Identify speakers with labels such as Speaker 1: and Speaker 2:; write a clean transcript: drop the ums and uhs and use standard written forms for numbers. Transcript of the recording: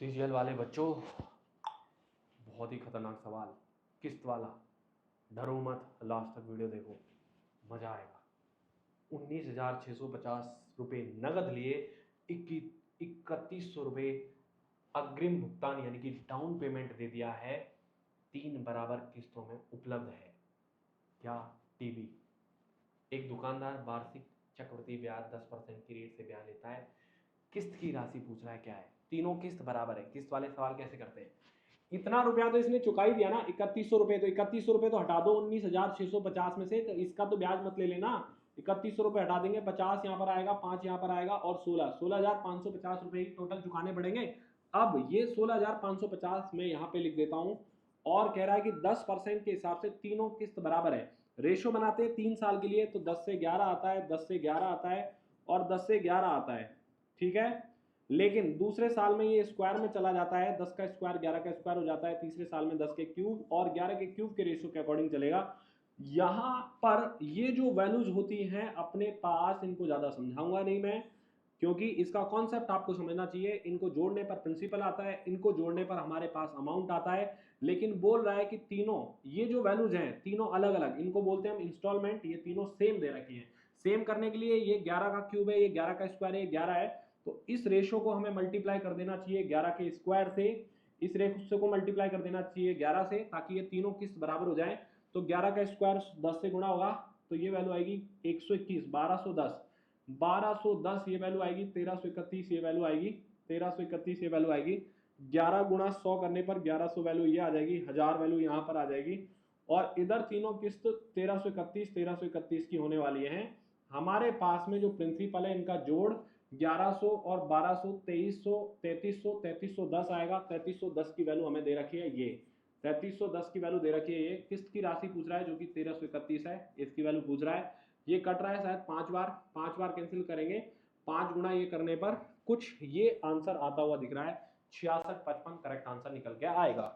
Speaker 1: CGL वाले बच्चों, बहुत ही खतरनाक सवाल, किस्त वाला। डरो मत, लास्ट तक वीडियो देखो, मजा आएगा। 19,650 रुपये नगद लिए, 3100 रुपये अग्रिम भुगतान यानी कि डाउन पेमेंट दे दिया है। 3 बराबर किस्तों में उपलब्ध है। क्या? टीवी। एक दुकानदार वार्षिक चक्रवृद्धि ब्याज 10% की रेट से ब्याज लेता है। किस्त की राशि पूछ रहा है, क्या है? तीनों किस्त बराबर है। किस्त वाले सवाल कैसे करते हैं? इतना रुपया तो इसने चुका ही दिया ना, 3100 रुपये। तो 3100 रुपये तो हटा दो 19,650 में से, तो इसका तो ब्याज मत ले लेना। 3100 रुपये हटा देंगे, 50 यहाँ पर आएगा, 5 यहाँ पर आएगा और 16,550 रुपये ही टोटल चुकाने पड़ेंगे। अब ये 16,550 मैं यहाँ पे लिख देता हूँ, और कह रहा है कि 10% के हिसाब से तीनों किस्त बराबर है। रेशो बनाते हैं 3 साल के लिए, तो 10 से 11 आता है, 10 से 11 आता है और 10 से 11 आता है, ठीक है। लेकिन दूसरे साल में ये स्क्वायर में चला जाता है, 10 का स्क्वायर 11 का स्क्वायर हो जाता है। तीसरे साल में 10 के क्यूब और 11 के क्यूब के रेशो के अकॉर्डिंग चलेगा। यहां पर ये जो वैल्यूज होती हैं अपने पास, इनको ज्यादा समझाऊंगा नहीं मैं, क्योंकि इसका कॉन्सेप्ट आपको समझना चाहिए। इनको जोड़ने पर प्रिंसिपल आता है, इनको जोड़ने पर हमारे पास अमाउंट आता है। लेकिन बोल रहा है कि तीनों ये जो वैल्यूज हैं तीनों अलग अलग, इनको बोलते हैं हम इंस्टॉलमेंट। ये तीनों सेम दे रखी है। सेम करने के लिए ये 11 का क्यूब है, ये 11 का स्क्वायर है, ये 11 है, तो इस रेशो को हमें मल्टीप्लाई कर देना चाहिए 11 के स्क्वायर से। इस रेशो को मल्टीप्लाई कर देना चाहिए 11 से, ताकि ये तीनों किस्त बराबर हो जाए। तो 11 का स्क्वायर 10 से गुणा होगा, तो ये वैल्यू आएगी 121, 1210। 1210 ये वैल्यू आएगी, 1331 ये वैल्यू आएगी, 1331 ये वैल्यू आएगी। 11 गुणा 100 करने पर 1100 वैल्यू ये आ जाएगी, 1000 वैल्यू यहाँ पर आ जाएगी। और इधर तीनों किस्त 1331 की होने वाली है। हमारे पास में जो प्रिंसिपल है इनका जोड़ 1100 और 1200, 2300, 3300, 3310 आएगा। 3310 की वैल्यू हमें दे रखी है, ये 3310 की वैल्यू दे रखी है। ये किस्त की राशि पूछ रहा है जो कि 1331 है, इसकी वैल्यू पूछ रहा है। ये कट रहा है शायद 5 बार कैंसिल करेंगे, 5 गुना ये करने पर कुछ ये आंसर आता हुआ दिख रहा है, 6655 करेक्ट आंसर निकल के आएगा।